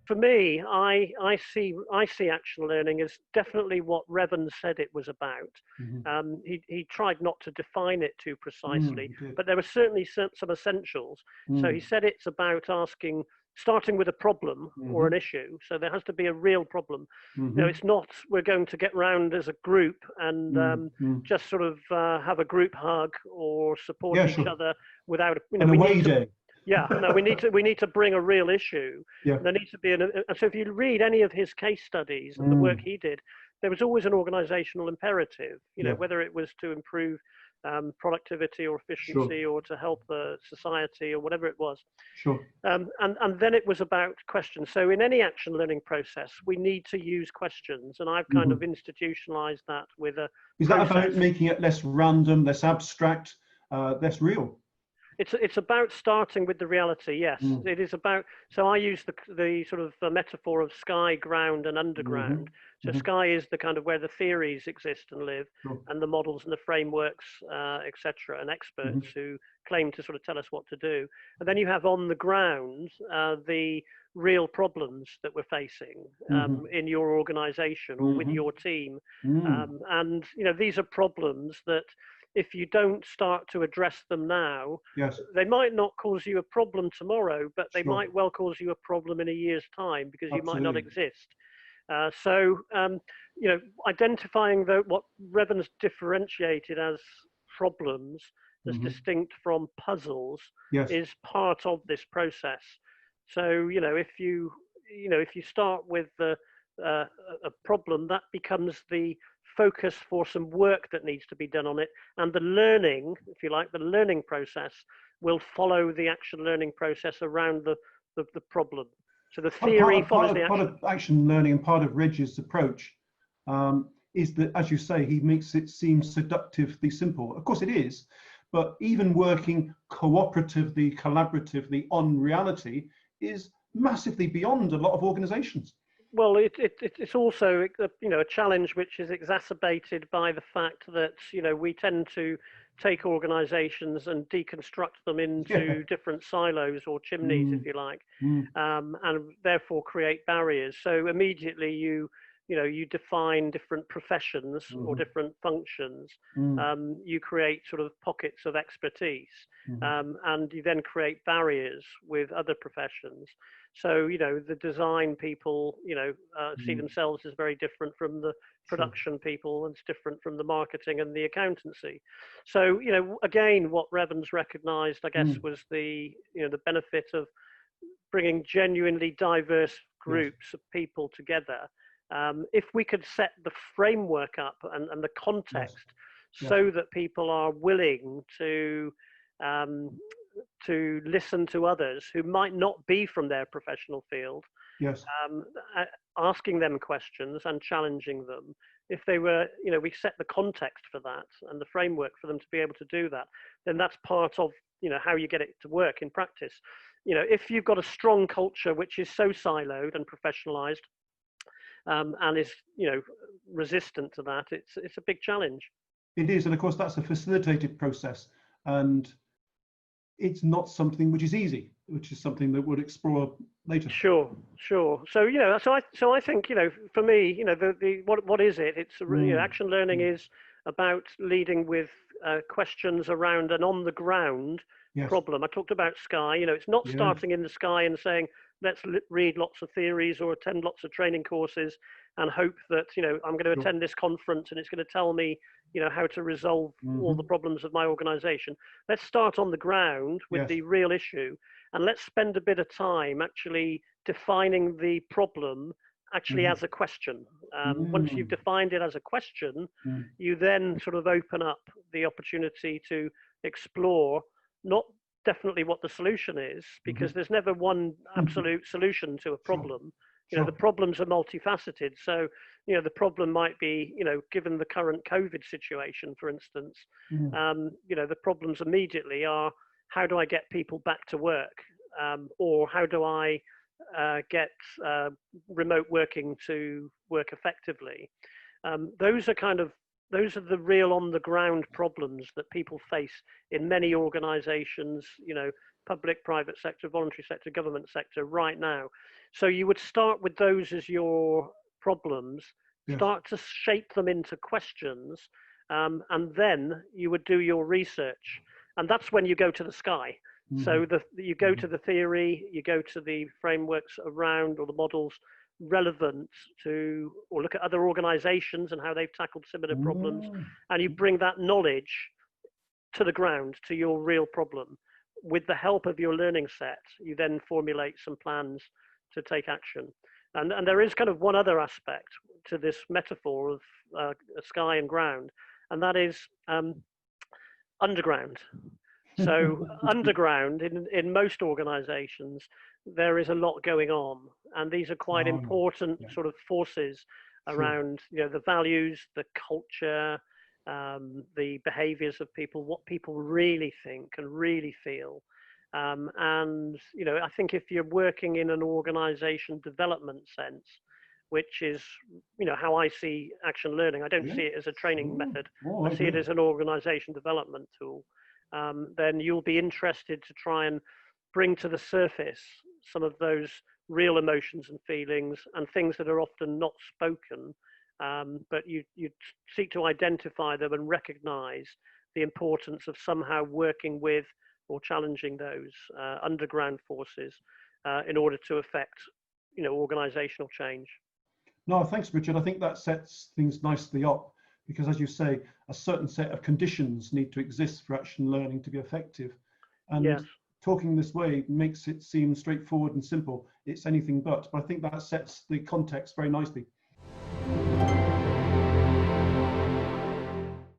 For me, I see action learning as definitely what Revan said it was about. He tried not to define it too precisely, but there were certainly some essentials. So he said it's about starting with a problem or an issue. So there has to be a real problem. It's not we're going to get round as a group and just sort of have a group hug or support each other without, an away day. Yeah, no, we need to bring a real issue. Yeah. There needs to be so if you read any of his case studies and the work he did, there was always an organizational imperative, whether it was to improve productivity or efficiency or to help the society or whatever it was. Sure. And then it was about questions. So in any action learning process, we need to use questions, and I've kind of institutionalized that with a Is that about making it less random, less abstract, less real? It's about starting with the reality. Yes, it is about. So I use the sort of metaphor of sky, ground, and underground. So sky is the kind of where the theories exist and live, and the models and the frameworks, etc., and experts who claim to sort of tell us what to do. And then you have on the ground the real problems that we're facing in your organization or with your team, and these are problems that, if you don't start to address them now, they might not cause you a problem tomorrow, but they might well cause you a problem in a year's time because you might not exist. So identifying what Revan's differentiated as problems, as distinct from puzzles, is part of this process. So if you start with a problem, that becomes the focus for some work that needs to be done on it, and the learning, if you like, the learning process will follow the action learning process around the problem. So the theory follows the action. Part of action learning and part of Reg's approach is that, as you say, he makes it seem seductively simple. Of course it is, but even working cooperatively, collaboratively on reality is massively beyond a lot of organizations. Well, it's also a challenge which is exacerbated by the fact that we tend to take organisations and deconstruct them into different silos or chimneys, if you like, and therefore create barriers. So immediately you define different professions or different functions. You create sort of pockets of expertise, and you then create barriers with other professions. So, the design people, see themselves as very different from the production people, and it's different from the marketing and the accountancy. So, again, what Revan's recognized, I guess, was the benefit of bringing genuinely diverse groups of people together. If we could set the framework up and the context so that people are willing to listen to others who might not be from their professional field, asking them questions and challenging them. If they were, we set the context for that and the framework for them to be able to do that, then that's part of, how you get it to work in practice. If you've got a strong culture which is so siloed and professionalized, and is, resistant to that, it's a big challenge. It is, and of course that's a facilitated process, and it's not something which is easy, which is something that we'll explore later. Sure. So so I think for me, what is it? It's action learning is about leading with questions around an on the ground problem. I talked about sky. It's not starting in the sky and saying, let's read lots of theories or attend lots of training courses and hope that, I'm going to attend this conference and it's going to tell me, how to resolve all the problems of my organization. Let's start on the ground with the real issue, and let's spend a bit of time actually defining the problem actually as a question. Once you've defined it as a question, you then sort of open up the opportunity to explore, not definitely what the solution is, because there's never one absolute solution to a problem. The problems are multifaceted. So, the problem might be, given the current COVID situation, for instance, the problems immediately are, how do I get people back to work? Or how do I get remote working to work effectively? Those are the real on the ground problems that people face in many organizations, public, private sector, voluntary sector, government sector right now. So you would start with those as your problems, Yes. start to shape them into questions, and then you would do your research. And that's when you go to the sky. So you go to the theory, you go to the frameworks around, or the models relevant to, or look at other organizations and how they've tackled similar problems, and you bring that knowledge to the ground, to your real problem. With the help of your learning set, you then formulate some plans to take action. And there is kind of one other aspect to this metaphor of sky and ground, and that is underground. So underground, in most organizations, there is a lot going on, and these are quite important sort of forces around, you know, the values, the culture, the behaviors of people, what people really think and really feel. And, you know, I think if you're working in an organization development sense, which is, you know, how I see action learning, I don't see it as a training method. I see it as an organization development tool. Then you'll be interested to try and bring to the surface some of those real emotions and feelings and things that are often not spoken, but you seek to identify them and recognize the importance of somehow working with or challenging those underground forces in order to affect, you know, organizational change. No, thanks, Richard. I think that sets things nicely up, because, as you say, a certain set of conditions need to exist for action learning to be effective. And talking this way makes it seem straightforward and simple. It's anything but I think that sets the context very nicely.